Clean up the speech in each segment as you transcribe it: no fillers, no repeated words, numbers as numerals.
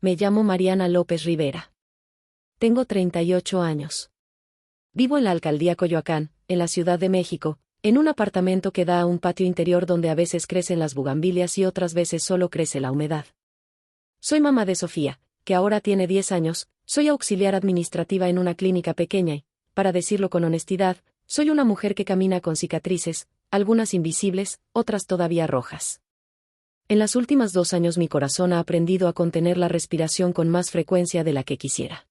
Me llamo Mariana López Rivera. Tengo 38 años. Vivo en la alcaldía Coyoacán, en la Ciudad de México, en un apartamento que da a un patio interior donde a veces crecen las bugambilias y otras veces solo crece la humedad. Soy mamá de Sofía, que ahora tiene 10 años, soy auxiliar administrativa en una clínica pequeña y, para decirlo con honestidad, soy una mujer que camina con cicatrices, algunas invisibles, otras todavía rojas. En las últimas 2 años mi corazón ha aprendido a contener la respiración con más frecuencia de la que quisiera.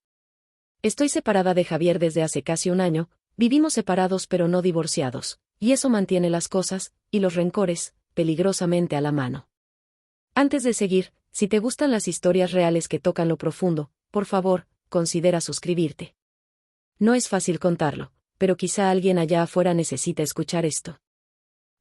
Estoy separada de Javier desde hace casi un año, vivimos separados pero no divorciados, y eso mantiene las cosas, y los rencores, peligrosamente a la mano. Antes de seguir, si te gustan las historias reales que tocan lo profundo, por favor, considera suscribirte. No es fácil contarlo, pero quizá alguien allá afuera necesita escuchar esto.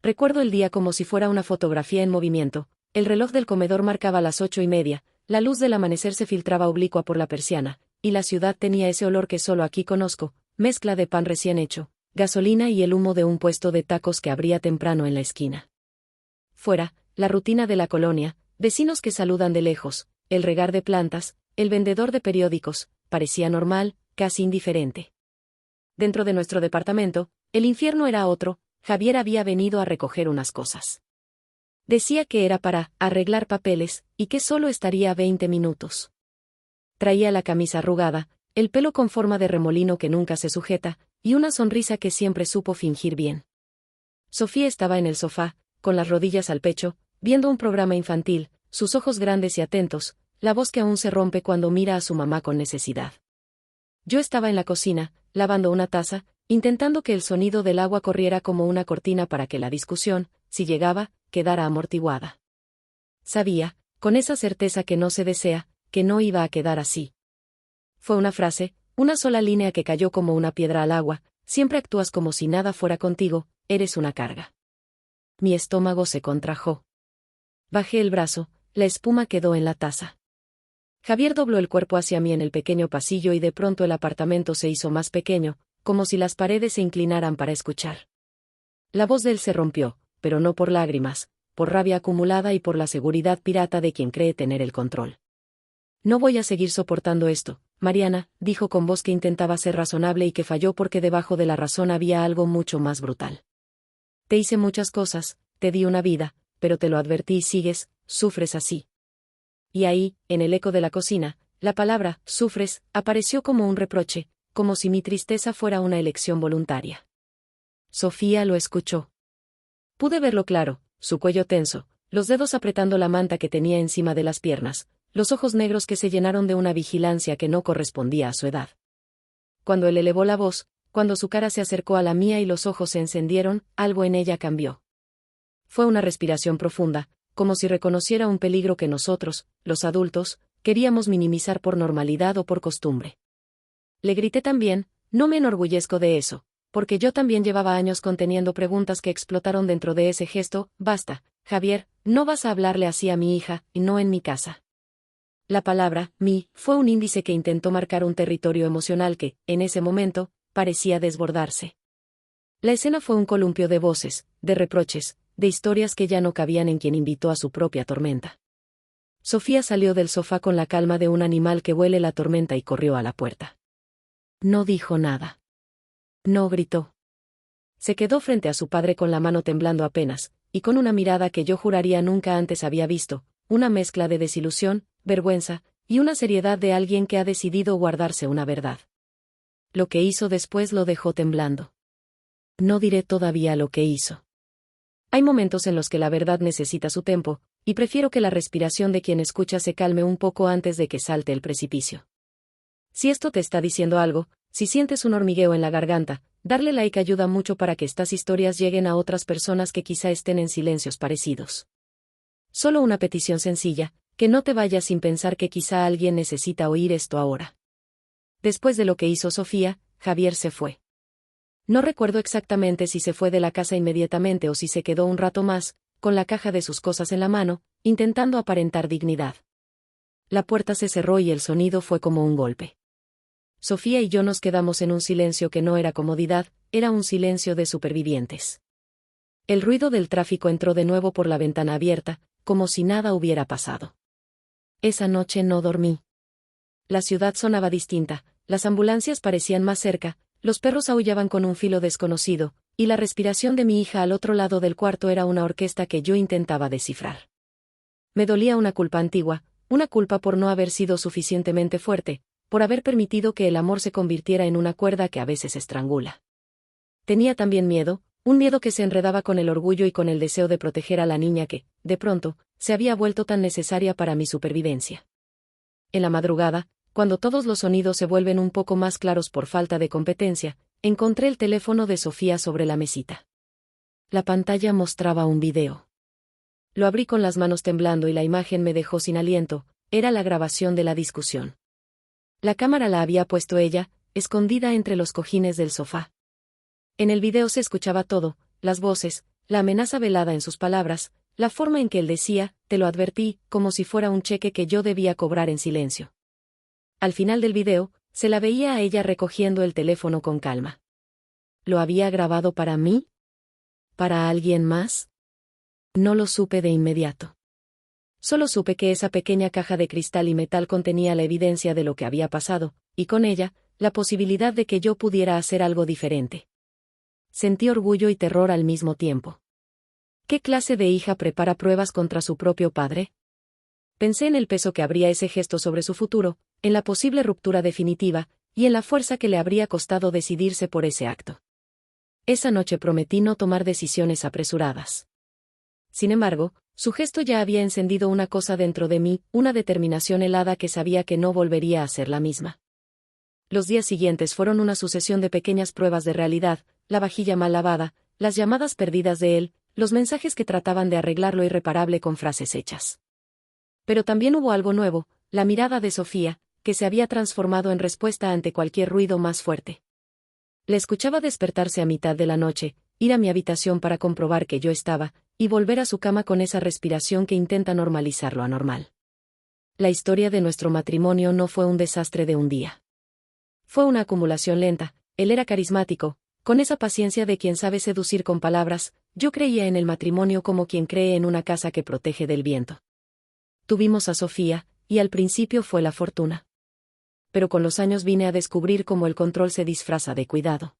Recuerdo el día como si fuera una fotografía en movimiento, el reloj del comedor marcaba las 8:30, la luz del amanecer se filtraba oblicua por la persiana, y la ciudad tenía ese olor que solo aquí conozco, mezcla de pan recién hecho, gasolina y el humo de un puesto de tacos que abría temprano en la esquina. Fuera, la rutina de la colonia, vecinos que saludan de lejos, el regar de plantas, el vendedor de periódicos, parecía normal, casi indiferente. Dentro de nuestro departamento, el infierno era otro. Javier había venido a recoger unas cosas. Decía que era para arreglar papeles, y que solo estaría 20 minutos. Traía la camisa arrugada, el pelo con forma de remolino que nunca se sujeta, y una sonrisa que siempre supo fingir bien. Sofía estaba en el sofá, con las rodillas al pecho, viendo un programa infantil, sus ojos grandes y atentos, la voz que aún se rompe cuando mira a su mamá con necesidad. Yo estaba en la cocina, lavando una taza, intentando que el sonido del agua corriera como una cortina para que la discusión, si llegaba, quedara amortiguada. Sabía, con esa certeza que no se desea, que no iba a quedar así. Fue una frase, una sola línea que cayó como una piedra al agua: siempre actúas como si nada fuera contigo, eres una carga. Mi estómago se contrajo. Bajé el brazo, la espuma quedó en la taza. Javier dobló el cuerpo hacia mí en el pequeño pasillo y de pronto el apartamento se hizo más pequeño, como si las paredes se inclinaran para escuchar. La voz de él se rompió, pero no por lágrimas, por rabia acumulada y por la seguridad pirata de quien cree tener el control. No voy a seguir soportando esto, Mariana, dijo con voz que intentaba ser razonable y que falló porque debajo de la razón había algo mucho más brutal. Te hice muchas cosas, te di una vida, pero te lo advertí y sigues, sufres así. Y ahí, en el eco de la cocina, la palabra, sufres, apareció como un reproche, como si mi tristeza fuera una elección voluntaria. Sofía lo escuchó. Pude verlo claro, su cuello tenso, los dedos apretando la manta que tenía encima de las piernas, los ojos negros que se llenaron de una vigilancia que no correspondía a su edad. Cuando él elevó la voz, cuando su cara se acercó a la mía y los ojos se encendieron, algo en ella cambió. Fue una respiración profunda, como si reconociera un peligro que nosotros, los adultos, queríamos minimizar por normalidad o por costumbre. Le grité también: no me enorgullezco de eso, porque yo también llevaba años conteniendo preguntas que explotaron dentro de ese gesto. Basta, Javier, no vas a hablarle así a mi hija, y no en mi casa. La palabra, mi, fue un índice que intentó marcar un territorio emocional que, en ese momento, parecía desbordarse. La escena fue un columpio de voces, de reproches, de historias que ya no cabían en quien invitó a su propia tormenta. Sofía salió del sofá con la calma de un animal que huele la tormenta y corrió a la puerta. No dijo nada. No gritó. Se quedó frente a su padre con la mano temblando apenas, y con una mirada que yo juraría nunca antes había visto, una mezcla de desilusión, vergüenza, y una seriedad de alguien que ha decidido guardarse una verdad. Lo que hizo después lo dejó temblando. No diré todavía lo que hizo. Hay momentos en los que la verdad necesita su tiempo, y prefiero que la respiración de quien escucha se calme un poco antes de que salte el precipicio. Si esto te está diciendo algo, si sientes un hormigueo en la garganta, darle like ayuda mucho para que estas historias lleguen a otras personas que quizá estén en silencios parecidos. Solo una petición sencilla: que no te vayas sin pensar que quizá alguien necesita oír esto ahora. Después de lo que hizo Sofía, Javier se fue. No recuerdo exactamente si se fue de la casa inmediatamente o si se quedó un rato más, con la caja de sus cosas en la mano, intentando aparentar dignidad. La puerta se cerró y el sonido fue como un golpe. Sofía y yo nos quedamos en un silencio que no era comodidad, era un silencio de supervivientes. El ruido del tráfico entró de nuevo por la ventana abierta, como si nada hubiera pasado. Esa noche no dormí. La ciudad sonaba distinta, las ambulancias parecían más cerca, los perros aullaban con un filo desconocido, y la respiración de mi hija al otro lado del cuarto era una orquesta que yo intentaba descifrar. Me dolía una culpa antigua, una culpa por no haber sido suficientemente fuerte, por haber permitido que el amor se convirtiera en una cuerda que a veces estrangula. Tenía también miedo, un miedo que se enredaba con el orgullo y con el deseo de proteger a la niña que, de pronto, se había vuelto tan necesaria para mi supervivencia. En la madrugada, cuando todos los sonidos se vuelven un poco más claros por falta de competencia, encontré el teléfono de Sofía sobre la mesita. La pantalla mostraba un video. Lo abrí con las manos temblando y la imagen me dejó sin aliento, era la grabación de la discusión. La cámara la había puesto ella, escondida entre los cojines del sofá. En el video se escuchaba todo, las voces, la amenaza velada en sus palabras, la forma en que él decía, te lo advertí, como si fuera un cheque que yo debía cobrar en silencio. Al final del video, se la veía a ella recogiendo el teléfono con calma. ¿Lo había grabado para mí? ¿Para alguien más? No lo supe de inmediato. Solo supe que esa pequeña caja de cristal y metal contenía la evidencia de lo que había pasado, y con ella, la posibilidad de que yo pudiera hacer algo diferente. Sentí orgullo y terror al mismo tiempo. ¿Qué clase de hija prepara pruebas contra su propio padre? Pensé en el peso que habría ese gesto sobre su futuro, en la posible ruptura definitiva, y en la fuerza que le habría costado decidirse por ese acto. Esa noche prometí no tomar decisiones apresuradas. Sin embargo, su gesto ya había encendido una cosa dentro de mí, una determinación helada que sabía que no volvería a ser la misma. Los días siguientes fueron una sucesión de pequeñas pruebas de realidad, la vajilla mal lavada, las llamadas perdidas de él, los mensajes que trataban de arreglar lo irreparable con frases hechas. Pero también hubo algo nuevo, la mirada de Sofía, que se había transformado en respuesta ante cualquier ruido más fuerte. Le escuchaba despertarse a mitad de la noche, ir a mi habitación para comprobar que yo estaba, y volver a su cama con esa respiración que intenta normalizar lo anormal. La historia de nuestro matrimonio no fue un desastre de un día. Fue una acumulación lenta, él era carismático, con esa paciencia de quien sabe seducir con palabras, yo creía en el matrimonio como quien cree en una casa que protege del viento. Tuvimos a Sofía, y al principio fue la fortuna. Pero con los años vine a descubrir cómo el control se disfraza de cuidado.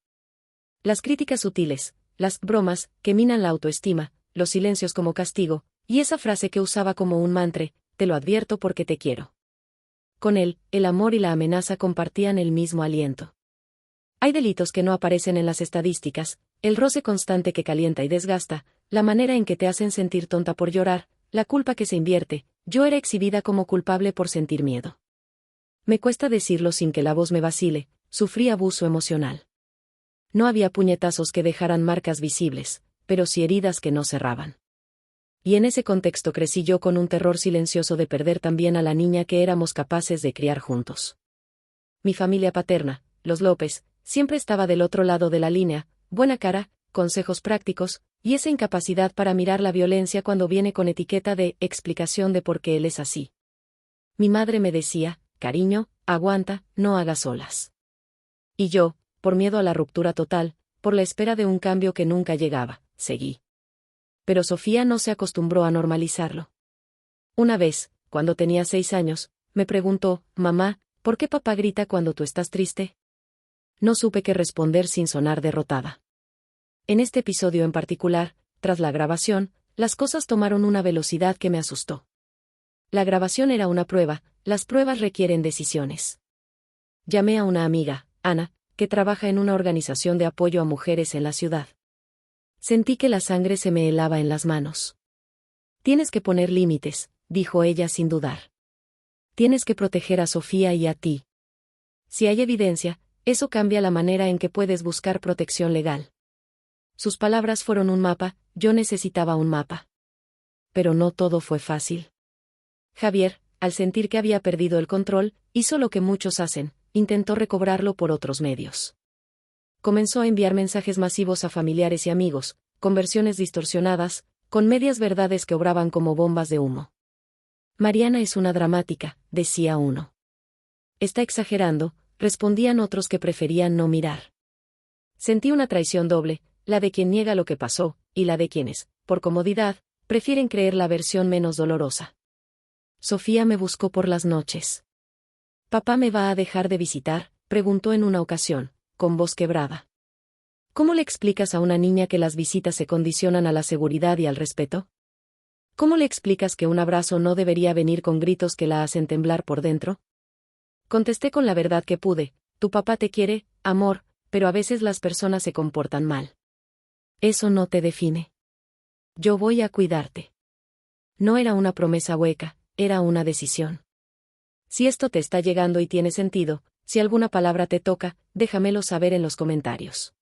Las críticas sutiles, las bromas, que minan la autoestima, los silencios como castigo, y esa frase que usaba como un mantra, te lo advierto porque te quiero. Con él, el amor y la amenaza compartían el mismo aliento. Hay delitos que no aparecen en las estadísticas, el roce constante que calienta y desgasta, la manera en que te hacen sentir tonta por llorar, la culpa que se invierte, yo era exhibida como culpable por sentir miedo. Me cuesta decirlo sin que la voz me vacile, sufrí abuso emocional. No había puñetazos que dejaran marcas visibles, pero sí heridas que no cerraban. Y en ese contexto crecí yo con un terror silencioso de perder también a la niña que éramos capaces de criar juntos. Mi familia paterna, los López, siempre estaba del otro lado de la línea, buena cara, consejos prácticos, y esa incapacidad para mirar la violencia cuando viene con etiqueta de explicación de por qué él es así. Mi madre me decía, cariño, aguanta, no hagas olas. Y yo, por miedo a la ruptura total, por la espera de un cambio que nunca llegaba, seguí. Pero Sofía no se acostumbró a normalizarlo. Una vez, cuando tenía 6 años, me preguntó, mamá, ¿por qué papá grita cuando tú estás triste? No supe qué responder sin sonar derrotada. En este episodio en particular, tras la grabación, las cosas tomaron una velocidad que me asustó. La grabación era una prueba, las pruebas requieren decisiones. Llamé a una amiga, Ana, que trabaja en una organización de apoyo a mujeres en la ciudad. Sentí que la sangre se me helaba en las manos. Tienes que poner límites, dijo ella sin dudar. Tienes que proteger a Sofía y a ti. Si hay evidencia, eso cambia la manera en que puedes buscar protección legal. Sus palabras fueron un mapa, yo necesitaba un mapa. Pero no todo fue fácil. Javier, al sentir que había perdido el control, hizo lo que muchos hacen, intentó recobrarlo por otros medios. Comenzó a enviar mensajes masivos a familiares y amigos, con versiones distorsionadas, con medias verdades que obraban como bombas de humo. Mariana es una dramática, decía uno. Está exagerando, respondían otros que preferían no mirar. Sentí una traición doble, la de quien niega lo que pasó, y la de quienes, por comodidad, prefieren creer la versión menos dolorosa. Sofía me buscó por las noches. ¿Papá me va a dejar de visitar?, preguntó en una ocasión, con voz quebrada. ¿Cómo le explicas a una niña que las visitas se condicionan a la seguridad y al respeto? ¿Cómo le explicas que un abrazo no debería venir con gritos que la hacen temblar por dentro? Contesté con la verdad que pude: tu papá te quiere, amor, pero a veces las personas se comportan mal. Eso no te define. Yo voy a cuidarte. No era una promesa hueca, era una decisión. Si esto te está llegando y tiene sentido, si alguna palabra te toca, déjamelo saber en los comentarios.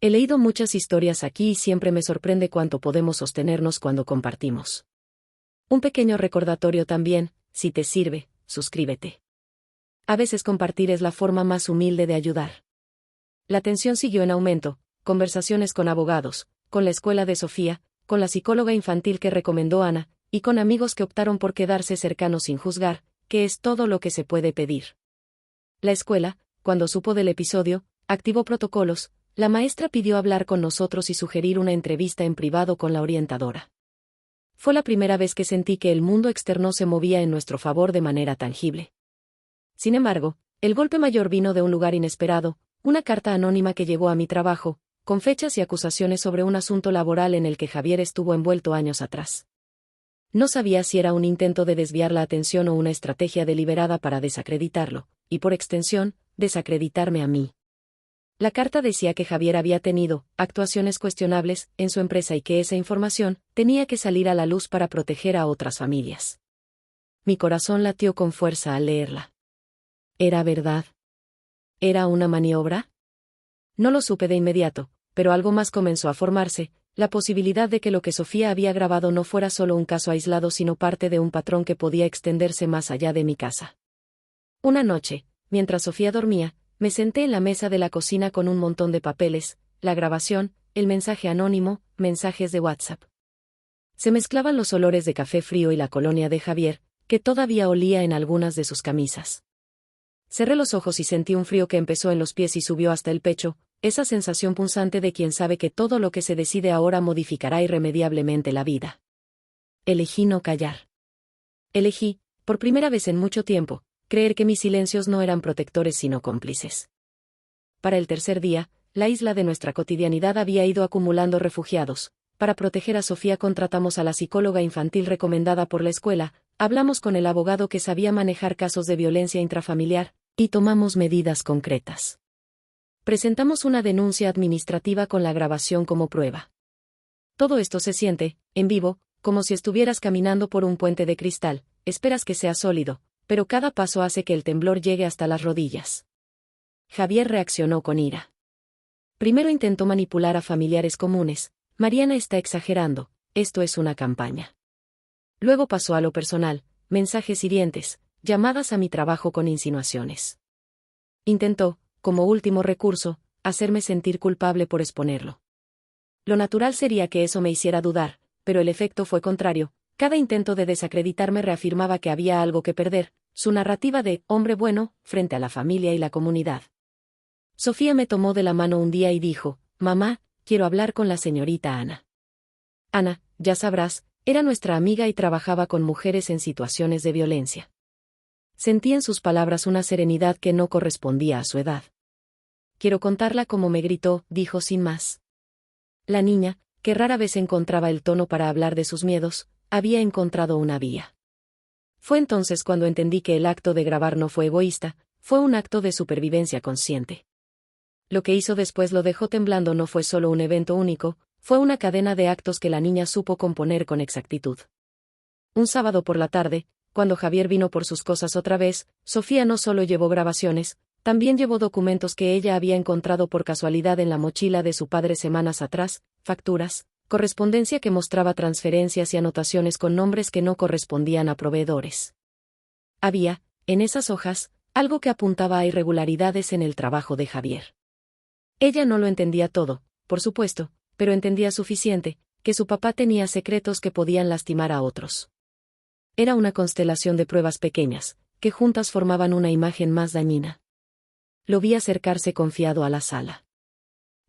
He leído muchas historias aquí y siempre me sorprende cuánto podemos sostenernos cuando compartimos. Un pequeño recordatorio también: si te sirve, suscríbete. A veces compartir es la forma más humilde de ayudar. La tensión siguió en aumento: conversaciones con abogados, con la escuela de Sofía, con la psicóloga infantil que recomendó Ana, y con amigos que optaron por quedarse cercanos sin juzgar, que es todo lo que se puede pedir. La escuela, cuando supo del episodio, activó protocolos. La maestra pidió hablar con nosotros y sugerir una entrevista en privado con la orientadora. Fue la primera vez que sentí que el mundo externo se movía en nuestro favor de manera tangible. Sin embargo, el golpe mayor vino de un lugar inesperado: una carta anónima que llegó a mi trabajo, con fechas y acusaciones sobre un asunto laboral en el que Javier estuvo envuelto años atrás. No sabía si era un intento de desviar la atención o una estrategia deliberada para desacreditarlo, y por extensión, desacreditarme a mí. La carta decía que Javier había tenido actuaciones cuestionables en su empresa y que esa información tenía que salir a la luz para proteger a otras familias. Mi corazón latió con fuerza al leerla. ¿Era verdad? ¿Era una maniobra? No lo supe de inmediato, pero algo más comenzó a formarse: la posibilidad de que lo que Sofía había grabado no fuera solo un caso aislado sino parte de un patrón que podía extenderse más allá de mi casa. Una noche, mientras Sofía dormía, me senté en la mesa de la cocina con un montón de papeles, la grabación, el mensaje anónimo, mensajes de WhatsApp. Se mezclaban los olores de café frío y la colonia de Javier, que todavía olía en algunas de sus camisas. Cerré los ojos y sentí un frío que empezó en los pies y subió hasta el pecho, esa sensación punzante de quien sabe que todo lo que se decide ahora modificará irremediablemente la vida. Elegí no callar. Elegí, por primera vez en mucho tiempo, creer que mis silencios no eran protectores sino cómplices. Para el tercer día, la isla de nuestra cotidianidad había ido acumulando refugiados. Para proteger a Sofía contratamos a la psicóloga infantil recomendada por la escuela, hablamos con el abogado que sabía manejar casos de violencia intrafamiliar, y tomamos medidas concretas. Presentamos una denuncia administrativa con la grabación como prueba. Todo esto se siente, en vivo, como si estuvieras caminando por un puente de cristal. Esperas que sea sólido, pero cada paso hace que el temblor llegue hasta las rodillas. Javier reaccionó con ira. Primero intentó manipular a familiares comunes: Mariana está exagerando, esto es una campaña. Luego pasó a lo personal: mensajes hirientes, llamadas a mi trabajo con insinuaciones. Intentó, como último recurso, hacerme sentir culpable por exponerlo. Lo natural sería que eso me hiciera dudar, pero el efecto fue contrario. Cada intento de desacreditarme reafirmaba que había algo que perder: su narrativa de hombre bueno, frente a la familia y la comunidad. Sofía me tomó de la mano un día y dijo: mamá, quiero hablar con la señorita Ana. Ana, ya sabrás, era nuestra amiga y trabajaba con mujeres en situaciones de violencia. Sentí en sus palabras una serenidad que no correspondía a su edad. Quiero contarla como me gritó, dijo sin más. La niña, que rara vez encontraba el tono para hablar de sus miedos, había encontrado una vía. Fue entonces cuando entendí que el acto de grabar no fue egoísta, fue un acto de supervivencia consciente. Lo que hizo después lo dejó temblando no fue solo un evento único, fue una cadena de actos que la niña supo componer con exactitud. Un sábado por la tarde, cuando Javier vino por sus cosas otra vez, Sofía no solo llevó grabaciones, también llevó documentos que ella había encontrado por casualidad en la mochila de su padre semanas atrás: facturas, correspondencia que mostraba transferencias y anotaciones con nombres que no correspondían a proveedores. Había, en esas hojas, algo que apuntaba a irregularidades en el trabajo de Javier. Ella no lo entendía todo, por supuesto, pero entendía suficiente: que su papá tenía secretos que podían lastimar a otros. Era una constelación de pruebas pequeñas, que juntas formaban una imagen más dañina. Lo vi acercarse confiado a la sala.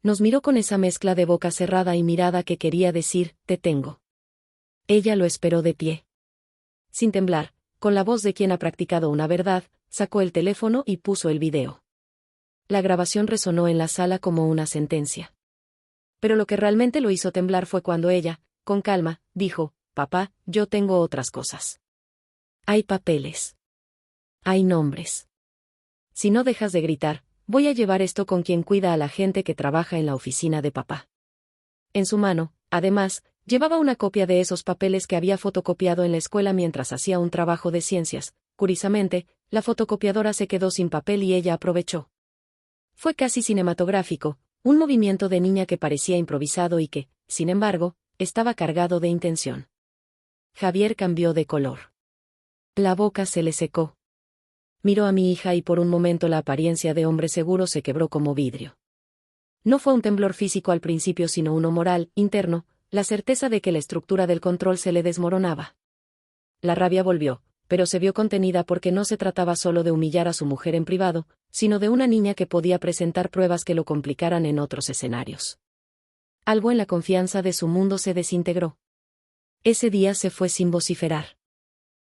Nos miró con esa mezcla de boca cerrada y mirada que quería decir: te tengo. Ella lo esperó de pie. Sin temblar, con la voz de quien ha practicado una verdad, sacó el teléfono y puso el video. La grabación resonó en la sala como una sentencia. Pero lo que realmente lo hizo temblar fue cuando ella, con calma, dijo: «Papá, yo tengo otras cosas. Hay papeles. Hay nombres. Si no dejas de gritar, voy a llevar esto con quien cuida a la gente que trabaja en la oficina de papá». En su mano, además, llevaba una copia de esos papeles que había fotocopiado en la escuela mientras hacía un trabajo de ciencias. Curiosamente, la fotocopiadora se quedó sin papel y ella aprovechó. Fue casi cinematográfico, un movimiento de niña que parecía improvisado y que, sin embargo, estaba cargado de intención. Javier cambió de color. La boca se le secó. Miró a mi hija y por un momento la apariencia de hombre seguro se quebró como vidrio. No fue un temblor físico al principio sino uno moral, interno, la certeza de que la estructura del control se le desmoronaba. La rabia volvió, pero se vio contenida porque no se trataba solo de humillar a su mujer en privado, sino de una niña que podía presentar pruebas que lo complicaran en otros escenarios. Algo en la confianza de su mundo se desintegró. Ese día se fue sin vociferar.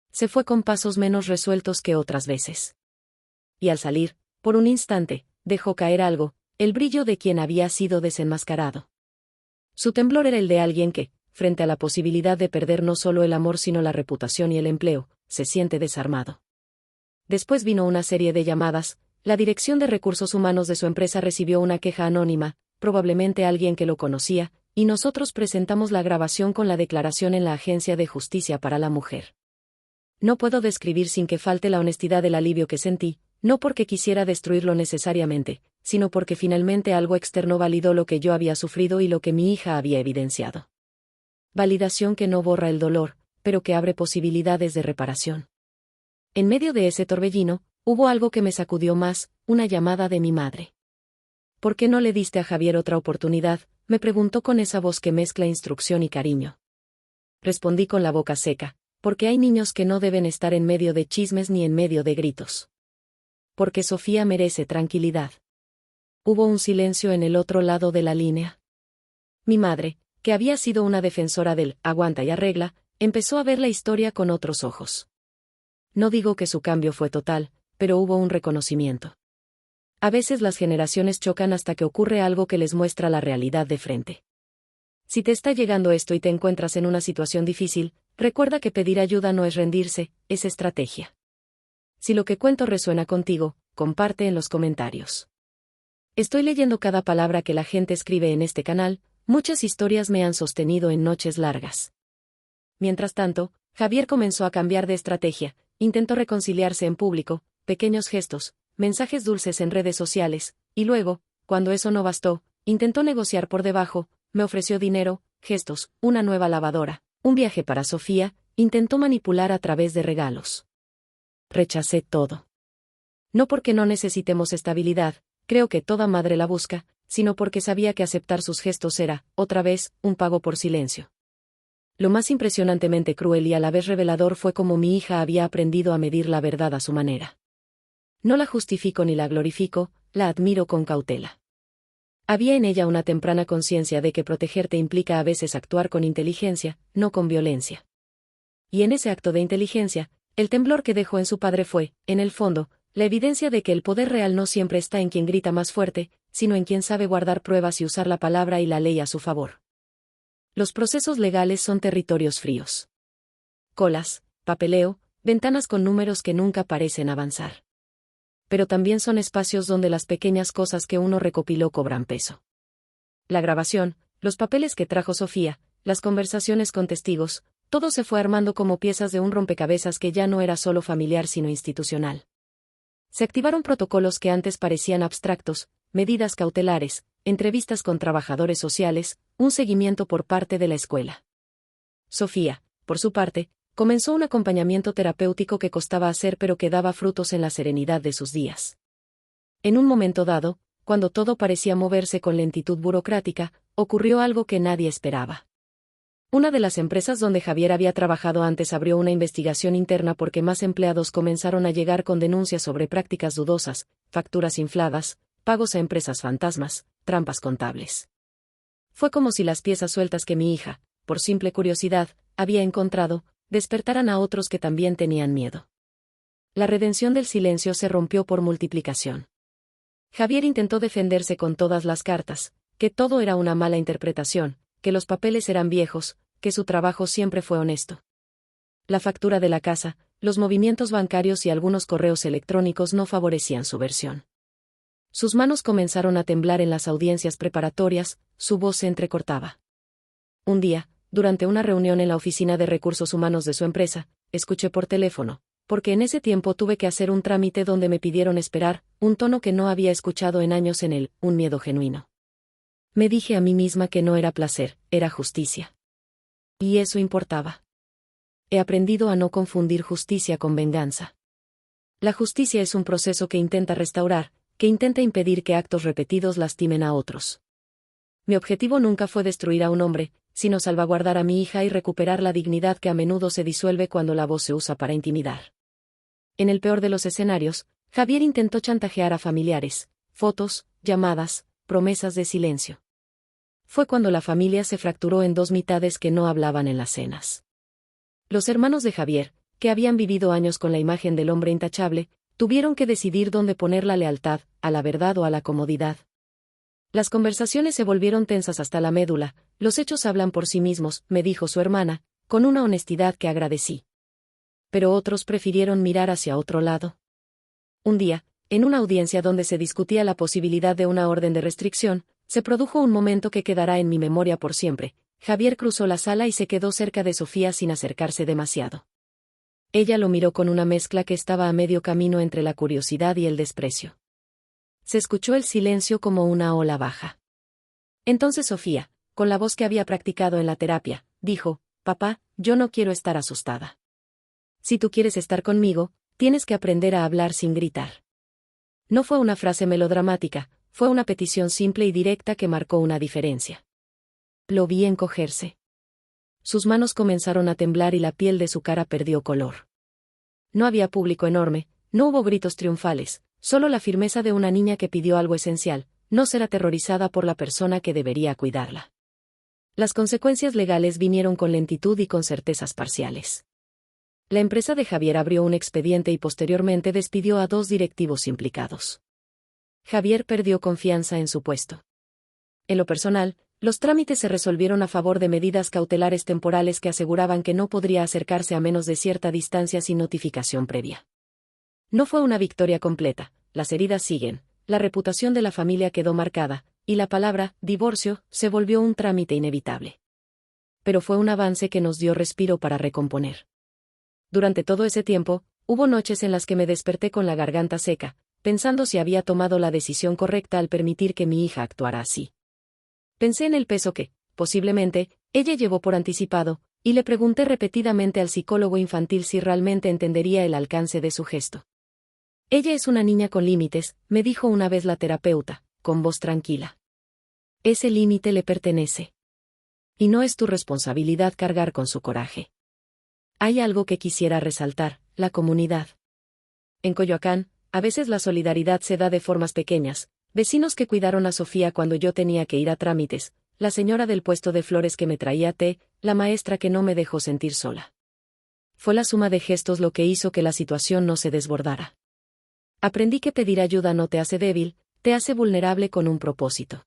Se fue con pasos menos resueltos que otras veces. Y al salir, por un instante, dejó caer algo, el brillo de quien había sido desenmascarado. Su temblor era el de alguien que, frente a la posibilidad de perder no solo el amor sino la reputación y el empleo, se siente desarmado. Después vino una serie de llamadas. La dirección de recursos humanos de su empresa recibió una queja anónima, probablemente alguien que lo conocía, y nosotros presentamos la grabación con la declaración en la Agencia de Justicia para la Mujer. No puedo describir sin que falte la honestidad del alivio que sentí, no porque quisiera destruirlo necesariamente, sino porque finalmente algo externo validó lo que yo había sufrido y lo que mi hija había evidenciado. Validación que no borra el dolor, pero que abre posibilidades de reparación. En medio de ese torbellino, hubo algo que me sacudió más, una llamada de mi madre. «¿Por qué no le diste a Javier otra oportunidad?», me preguntó con esa voz que mezcla instrucción y cariño. Respondí con la boca seca: «Porque hay niños que no deben estar en medio de chismes ni en medio de gritos. Porque Sofía merece tranquilidad». Hubo un silencio en el otro lado de la línea. Mi madre, que había sido una defensora del «aguanta y arregla», empezó a ver la historia con otros ojos. No digo que su cambio fue total, pero hubo un reconocimiento. A veces las generaciones chocan hasta que ocurre algo que les muestra la realidad de frente. Si te está llegando esto y te encuentras en una situación difícil, recuerda que pedir ayuda no es rendirse, es estrategia. Si lo que cuento resuena contigo, comparte en los comentarios. Estoy leyendo cada palabra que la gente escribe en este canal, muchas historias me han sostenido en noches largas. Mientras tanto, Javier comenzó a cambiar de estrategia, intentó reconciliarse en público, pequeños gestos, mensajes dulces en redes sociales, y luego, cuando eso no bastó, intentó negociar por debajo, me ofreció dinero, gestos, una nueva lavadora, un viaje para Sofía, intentó manipular a través de regalos. Rechacé todo. No porque no necesitemos estabilidad, creo que toda madre la busca, sino porque sabía que aceptar sus gestos era, otra vez, un pago por silencio. Lo más impresionantemente cruel y a la vez revelador fue cómo mi hija había aprendido a medir la verdad a su manera. No la justifico ni la glorifico, la admiro con cautela. Había en ella una temprana conciencia de que protegerte implica a veces actuar con inteligencia, no con violencia. Y en ese acto de inteligencia, el temblor que dejó en su padre fue, en el fondo, la evidencia de que el poder real no siempre está en quien grita más fuerte, sino en quien sabe guardar pruebas y usar la palabra y la ley a su favor. Los procesos legales son territorios fríos. Colas, papeleo, ventanas con números que nunca parecen avanzar. Pero también son espacios donde las pequeñas cosas que uno recopiló cobran peso. La grabación, los papeles que trajo Sofía, las conversaciones con testigos, todo se fue armando como piezas de un rompecabezas que ya no era solo familiar sino institucional. Se activaron protocolos que antes parecían abstractos, medidas cautelares, entrevistas con trabajadores sociales, un seguimiento por parte de la escuela. Sofía, por su parte, comenzó un acompañamiento terapéutico que costaba hacer pero que daba frutos en la serenidad de sus días. En un momento dado, cuando todo parecía moverse con lentitud burocrática, ocurrió algo que nadie esperaba. Una de las empresas donde Javier había trabajado antes abrió una investigación interna porque más empleados comenzaron a llegar con denuncias sobre prácticas dudosas, facturas infladas, pagos a empresas fantasmas, trampas contables. Fue como si las piezas sueltas que mi hija, por simple curiosidad, había encontrado, despertaran a otros que también tenían miedo. La redención del silencio se rompió por multiplicación. Javier intentó defenderse con todas las cartas, que todo era una mala interpretación, que los papeles eran viejos, que su trabajo siempre fue honesto. La factura de la casa, los movimientos bancarios y algunos correos electrónicos no favorecían su versión. Sus manos comenzaron a temblar en las audiencias preparatorias, su voz se entrecortaba. Un día, durante una reunión en la oficina de recursos humanos de su empresa, escuché por teléfono, porque en ese tiempo tuve que hacer un trámite donde me pidieron esperar, un tono que no había escuchado en años en él, un miedo genuino. Me dije a mí misma que no era placer, era justicia. Y eso importaba. He aprendido a no confundir justicia con venganza. La justicia es un proceso que intenta restaurar, que intenta impedir que actos repetidos lastimen a otros. Mi objetivo nunca fue destruir a un hombre, sino salvaguardar a mi hija y recuperar la dignidad que a menudo se disuelve cuando la voz se usa para intimidar. En el peor de los escenarios, Javier intentó chantajear a familiares, fotos, llamadas, promesas de silencio. Fue cuando la familia se fracturó en dos mitades que no hablaban en las cenas. Los hermanos de Javier, que habían vivido años con la imagen del hombre intachable, tuvieron que decidir dónde poner la lealtad, a la verdad o a la comodidad. Las conversaciones se volvieron tensas hasta la médula. Los hechos hablan por sí mismos, me dijo su hermana, con una honestidad que agradecí. Pero otros prefirieron mirar hacia otro lado. Un día, en una audiencia donde se discutía la posibilidad de una orden de restricción, se produjo un momento que quedará en mi memoria por siempre. Javier cruzó la sala y se quedó cerca de Sofía sin acercarse demasiado. Ella lo miró con una mezcla que estaba a medio camino entre la curiosidad y el desprecio. Se escuchó el silencio como una ola baja. Entonces Sofía, con la voz que había practicado en la terapia, dijo: «Papá, yo no quiero estar asustada. Si tú quieres estar conmigo, tienes que aprender a hablar sin gritar». No fue una frase melodramática, fue una petición simple y directa que marcó una diferencia. Lo vi encogerse. Sus manos comenzaron a temblar y la piel de su cara perdió color. No había público enorme, no hubo gritos triunfales, solo la firmeza de una niña que pidió algo esencial: no ser aterrorizada por la persona que debería cuidarla. Las consecuencias legales vinieron con lentitud y con certezas parciales. La empresa de Javier abrió un expediente y posteriormente despidió a 2 directivos implicados. Javier perdió confianza en su puesto. En lo personal, los trámites se resolvieron a favor de medidas cautelares temporales que aseguraban que no podría acercarse a menos de cierta distancia sin notificación previa. No fue una victoria completa, las heridas siguen, la reputación de la familia quedó marcada, y la palabra divorcio se volvió un trámite inevitable. Pero fue un avance que nos dio respiro para recomponer. Durante todo ese tiempo, hubo noches en las que me desperté con la garganta seca, pensando si había tomado la decisión correcta al permitir que mi hija actuara así. Pensé en el peso que, posiblemente, ella llevó por anticipado, y le pregunté repetidamente al psicólogo infantil si realmente entendería el alcance de su gesto. Ella es una niña con límites, me dijo una vez la terapeuta, con voz tranquila. Ese límite le pertenece. Y no es tu responsabilidad cargar con su coraje. Hay algo que quisiera resaltar: la comunidad. En Coyoacán, a veces la solidaridad se da de formas pequeñas: vecinos que cuidaron a Sofía cuando yo tenía que ir a trámites, la señora del puesto de flores que me traía té, la maestra que no me dejó sentir sola. Fue la suma de gestos lo que hizo que la situación no se desbordara. Aprendí que pedir ayuda no te hace débil, te hace vulnerable con un propósito.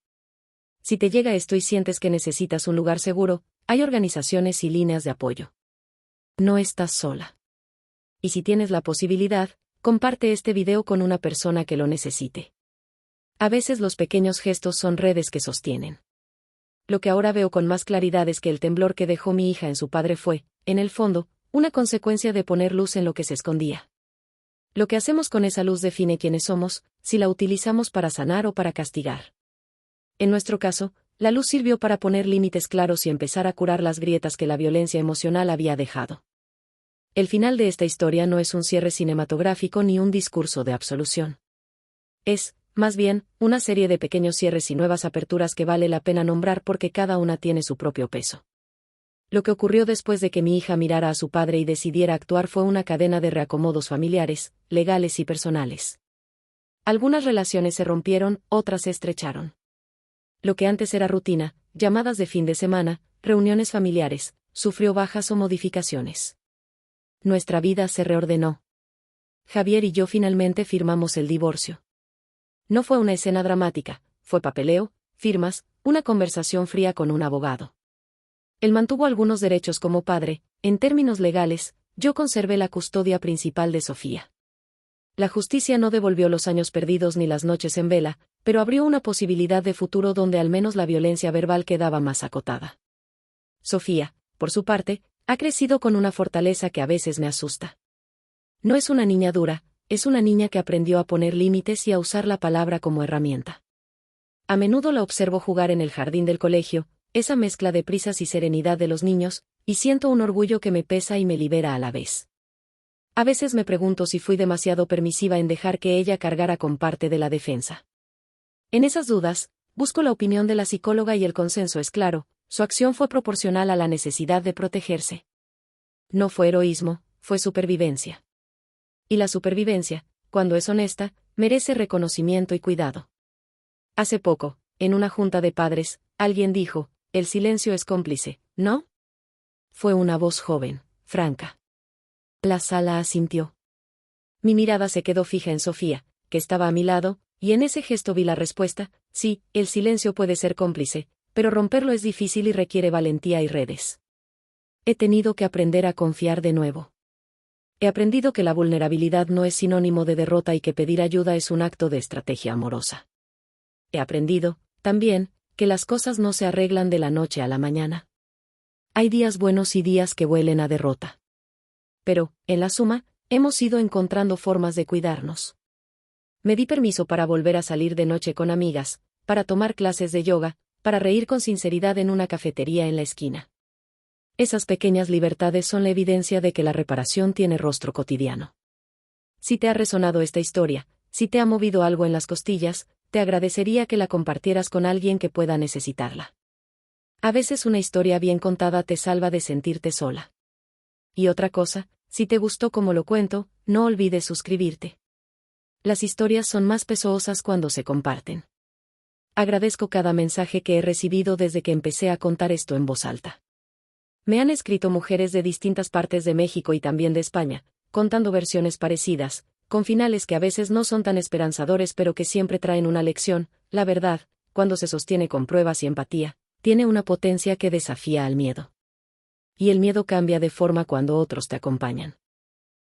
Si te llega esto y sientes que necesitas un lugar seguro, hay organizaciones y líneas de apoyo. No estás sola. Y si tienes la posibilidad, comparte este video con una persona que lo necesite. A veces los pequeños gestos son redes que sostienen. Lo que ahora veo con más claridad es que el temblor que dejó mi hija en su padre fue, en el fondo, una consecuencia de poner luz en lo que se escondía. Lo que hacemos con esa luz define quiénes somos, si la utilizamos para sanar o para castigar. En nuestro caso, la luz sirvió para poner límites claros y empezar a curar las grietas que la violencia emocional había dejado. El final de esta historia no es un cierre cinematográfico ni un discurso de absolución. Es, más bien, una serie de pequeños cierres y nuevas aperturas que vale la pena nombrar porque cada una tiene su propio peso. Lo que ocurrió después de que mi hija mirara a su padre y decidiera actuar fue una cadena de reacomodos familiares, legales y personales. Algunas relaciones se rompieron, otras se estrecharon. Lo que antes era rutina, llamadas de fin de semana, reuniones familiares, sufrió bajas o modificaciones. Nuestra vida se reordenó. Javier y yo finalmente firmamos el divorcio. No fue una escena dramática, fue papeleo, firmas, una conversación fría con un abogado. Él mantuvo algunos derechos como padre, en términos legales, yo conservé la custodia principal de Sofía. La justicia no devolvió los años perdidos ni las noches en vela, pero abrió una posibilidad de futuro donde al menos la violencia verbal quedaba más acotada. Sofía, por su parte, ha crecido con una fortaleza que a veces me asusta. No es una niña dura, es una niña que aprendió a poner límites y a usar la palabra como herramienta. A menudo la observo jugar en el jardín del colegio, esa mezcla de prisas y serenidad de los niños, y siento un orgullo que me pesa y me libera a la vez. A veces me pregunto si fui demasiado permisiva en dejar que ella cargara con parte de la defensa. En esas dudas, busco la opinión de la psicóloga y el consenso es claro, su acción fue proporcional a la necesidad de protegerse. No fue heroísmo, fue supervivencia. Y la supervivencia, cuando es honesta, merece reconocimiento y cuidado. Hace poco, en una junta de padres, alguien dijo, el silencio es cómplice, ¿no? Fue una voz joven, franca. La sala asintió. Mi mirada se quedó fija en Sofía, que estaba a mi lado, y en ese gesto vi la respuesta, sí, el silencio puede ser cómplice, pero romperlo es difícil y requiere valentía y redes. He tenido que aprender a confiar de nuevo. He aprendido que la vulnerabilidad no es sinónimo de derrota y que pedir ayuda es un acto de estrategia amorosa. He aprendido, también, que las cosas no se arreglan de la noche a la mañana. Hay días buenos y días que huelen a derrota. Pero, en la suma, hemos ido encontrando formas de cuidarnos. Me di permiso para volver a salir de noche con amigas, para tomar clases de yoga, para reír con sinceridad en una cafetería en la esquina. Esas pequeñas libertades son la evidencia de que la reparación tiene rostro cotidiano. Si te ha resonado esta historia, si te ha movido algo en las costillas, te agradecería que la compartieras con alguien que pueda necesitarla. A veces una historia bien contada te salva de sentirte sola. Y otra cosa, si te gustó como lo cuento, no olvides suscribirte. Las historias son más pesosas cuando se comparten. Agradezco cada mensaje que he recibido desde que empecé a contar esto en voz alta. Me han escrito mujeres de distintas partes de México y también de España, contando versiones parecidas, con finales que a veces no son tan esperanzadores pero que siempre traen una lección. La verdad, cuando se sostiene con pruebas y empatía, tiene una potencia que desafía al miedo. Y el miedo cambia de forma cuando otros te acompañan.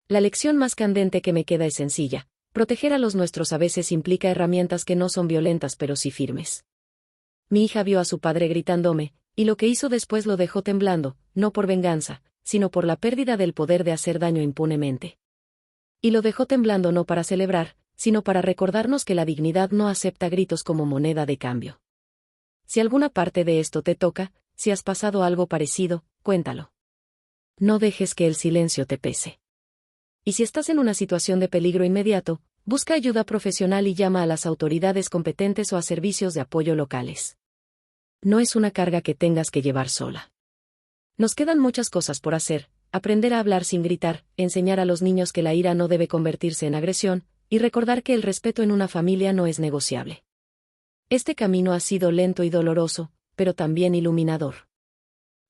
La lección más candente que me queda es sencilla: proteger a los nuestros a veces implica herramientas que no son violentas pero sí firmes. Mi hija vio a su padre gritándome, y lo que hizo después lo dejó temblando, no por venganza, sino por la pérdida del poder de hacer daño impunemente. Y lo dejó temblando no para celebrar, sino para recordarnos que la dignidad no acepta gritos como moneda de cambio. Si alguna parte de esto te toca, si has pasado algo parecido, cuéntalo. No dejes que el silencio te pese. Y si estás en una situación de peligro inmediato, busca ayuda profesional y llama a las autoridades competentes o a servicios de apoyo locales. No es una carga que tengas que llevar sola. Nos quedan muchas cosas por hacer: aprender a hablar sin gritar, enseñar a los niños que la ira no debe convertirse en agresión, y recordar que el respeto en una familia no es negociable. Este camino ha sido lento y doloroso, pero también iluminador.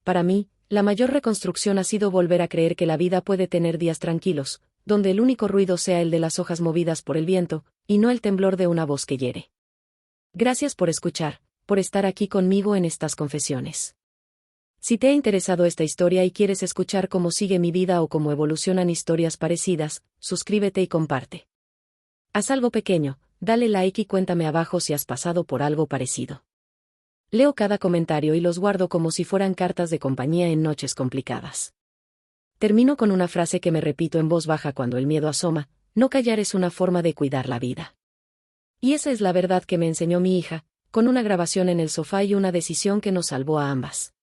Para mí, la mayor reconstrucción ha sido volver a creer que la vida puede tener días tranquilos, donde el único ruido sea el de las hojas movidas por el viento, y no el temblor de una voz que hiere. Gracias por escuchar, por estar aquí conmigo en estas confesiones. Si te ha interesado esta historia y quieres escuchar cómo sigue mi vida o cómo evolucionan historias parecidas, suscríbete y comparte. Haz algo pequeño, dale like y cuéntame abajo si has pasado por algo parecido. Leo cada comentario y los guardo como si fueran cartas de compañía en noches complicadas. Termino con una frase que me repito en voz baja cuando el miedo asoma: no callar es una forma de cuidar la vida. Y esa es la verdad que me enseñó mi hija, con una grabación en el sofá y una decisión que nos salvó a ambas.